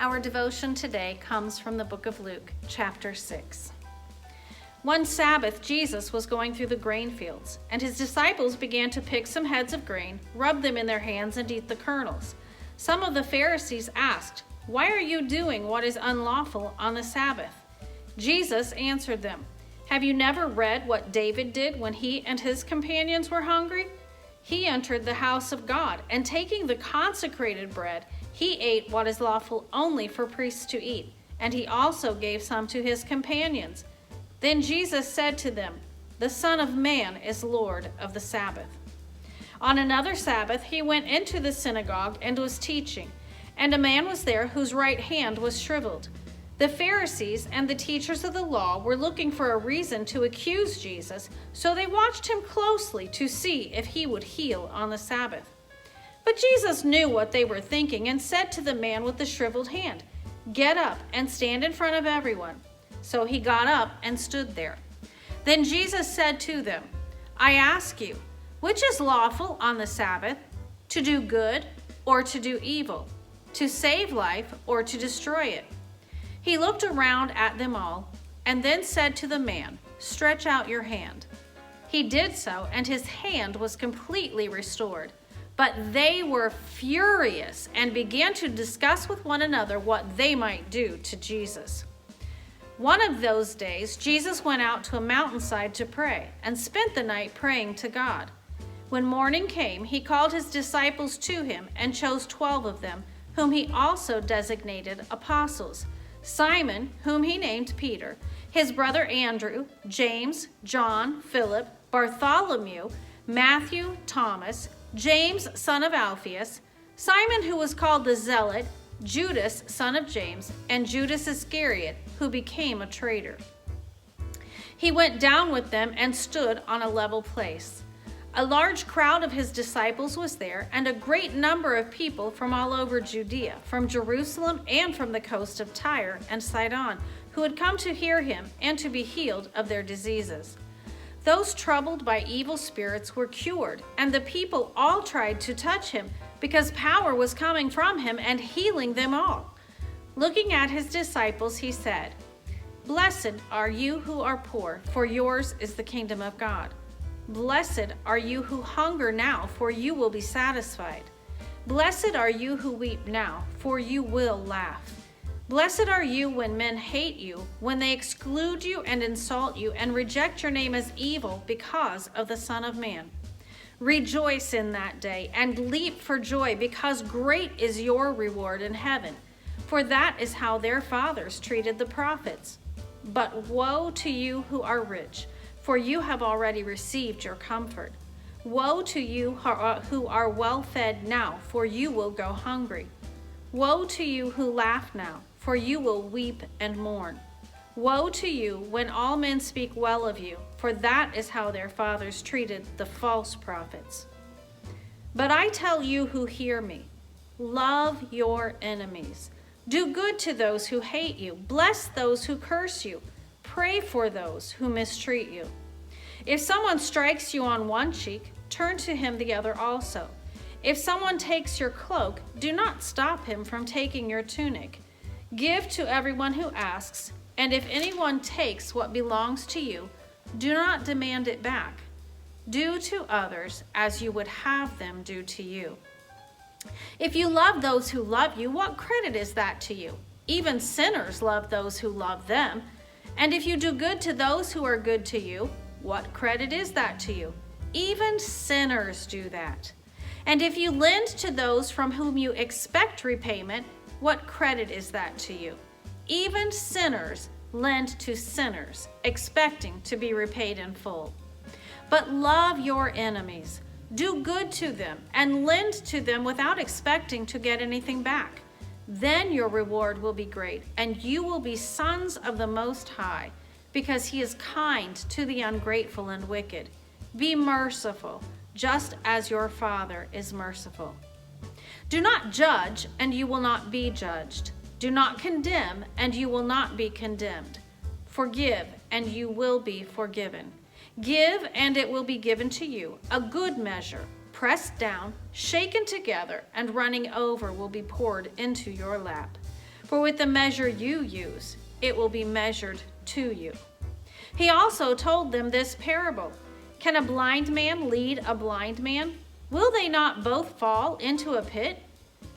Our devotion today comes from the book of Luke, chapter 6. One Sabbath, Jesus was going through the grain fields, and his disciples began to pick some heads of grain, rub them in their hands, and eat the kernels. Some of the Pharisees asked, "Why are you doing what is unlawful on the Sabbath?" Jesus answered them, "Have you never read what David did when he and his companions were hungry? He entered the house of God, and taking the consecrated bread, he ate what is lawful only for priests to eat, and he also gave some to his companions. Then Jesus said to them, 'The Son of Man is Lord of the Sabbath.'" On another Sabbath, he went into the synagogue and was teaching, and a man was there whose right hand was shriveled. The Pharisees and the teachers of the law were looking for a reason to accuse Jesus, so they watched him closely to see if he would heal on the Sabbath. But Jesus knew what they were thinking and said to the man with the shriveled hand, "Get up and stand in front of everyone." So he got up and stood there. Then Jesus said to them, "I ask you, which is lawful on the Sabbath, to do good or to do evil, to save life or to destroy it?" He looked around at them all and then said to the man, "Stretch out your hand." He did so, and his hand was completely restored. But they were furious and began to discuss with one another what they might do to Jesus. One of those days, Jesus went out to a mountainside to pray and spent the night praying to God. When morning came, he called his disciples to him and chose 12 of them, whom he also designated apostles: Simon, whom he named Peter, his brother Andrew, James, John, Philip, Bartholomew, Matthew, Thomas, James, son of Alphaeus, Simon, who was called the Zealot, Judas, son of James, and Judas Iscariot, who became a traitor. He went down with them and stood on a level place. A large crowd of his disciples was there, and a great number of people from all over Judea, from Jerusalem and from the coast of Tyre and Sidon, who had come to hear him and to be healed of their diseases. Those troubled by evil spirits were cured, and the people all tried to touch him, because power was coming from him and healing them all. Looking at his disciples, he said, "Blessed are you who are poor, for yours is the kingdom of God. Blessed are you who hunger now, for you will be satisfied. Blessed are you who weep now, for you will laugh. Blessed are you when men hate you, when they exclude you and insult you and reject your name as evil because of the Son of Man. Rejoice in that day and leap for joy, because great is your reward in heaven, for that is how their fathers treated the prophets. But woe to you who are rich, for you have already received your comfort. Woe to you who are well fed now, for you will go hungry. Woe to you who laugh now, for you will weep and mourn. Woe to you when all men speak well of you, for that is how their fathers treated the false prophets. But I tell you who hear me, love your enemies. Do good to those who hate you. Bless those who curse you. Pray for those who mistreat you. If someone strikes you on one cheek, turn to him the other also. If someone takes your cloak, do not stop him from taking your tunic. Give to everyone who asks, and if anyone takes what belongs to you, do not demand it back. Do to others as you would have them do to you. If you love those who love you, what credit is that to you? Even sinners love those who love them. And if you do good to those who are good to you, what credit is that to you? Even sinners do that. And if you lend to those from whom you expect repayment, what credit is that to you? Even sinners lend to sinners, expecting to be repaid in full. But love your enemies. Do good to them and lend to them without expecting to get anything back. Then your reward will be great, and you will be sons of the Most High, because he is kind to the ungrateful and wicked. Be merciful, just as your Father is merciful. Do not judge, and you will not be judged. Do not condemn, and you will not be condemned. Forgive, and you will be forgiven. Give, and it will be given to you, a good measure, pressed down, shaken together, and running over will be poured into your lap. For with the measure you use, it will be measured to you. He also told them this parable. Can a blind man lead a blind man? Will they not both fall into a pit?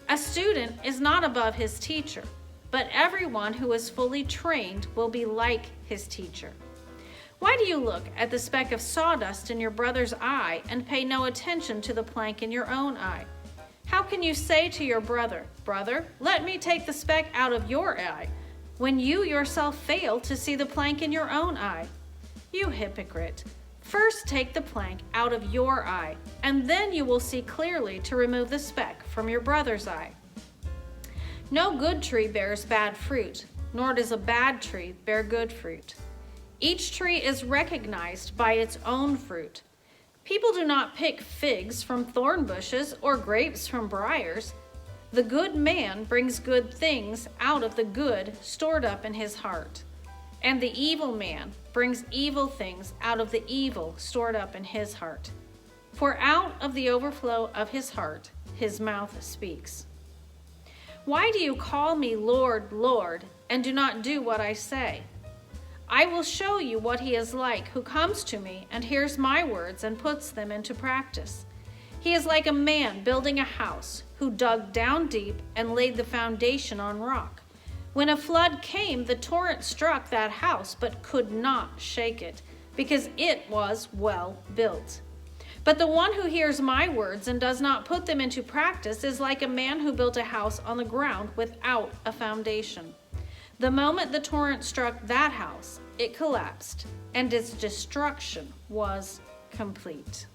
A student is not above his teacher, but everyone who is fully trained will be like his teacher. Why do you look at the speck of sawdust in your brother's eye and pay no attention to the plank in your own eye? How can you say to your brother, "Brother, let me take the speck out of your eye," when you yourself fail to see the plank in your own eye? You hypocrite! First take the plank out of your eye, and then you will see clearly to remove the speck from your brother's eye. No good tree bears bad fruit, nor does a bad tree bear good fruit. Each tree is recognized by its own fruit. People do not pick figs from thorn bushes or grapes from briars. The good man brings good things out of the good stored up in his heart, and the evil man brings evil things out of the evil stored up in his heart. For out of the overflow of his heart, his mouth speaks. Why do you call me Lord, Lord, and do not do what I say? I will show you what he is like who comes to me and hears my words and puts them into practice. He is like a man building a house who dug down deep and laid the foundation on rock. When a flood came, the torrent struck that house but could not shake it, because it was well built. But the one who hears my words and does not put them into practice is like a man who built a house on the ground without a foundation. The moment the torrent struck that house, it collapsed, and its destruction was complete.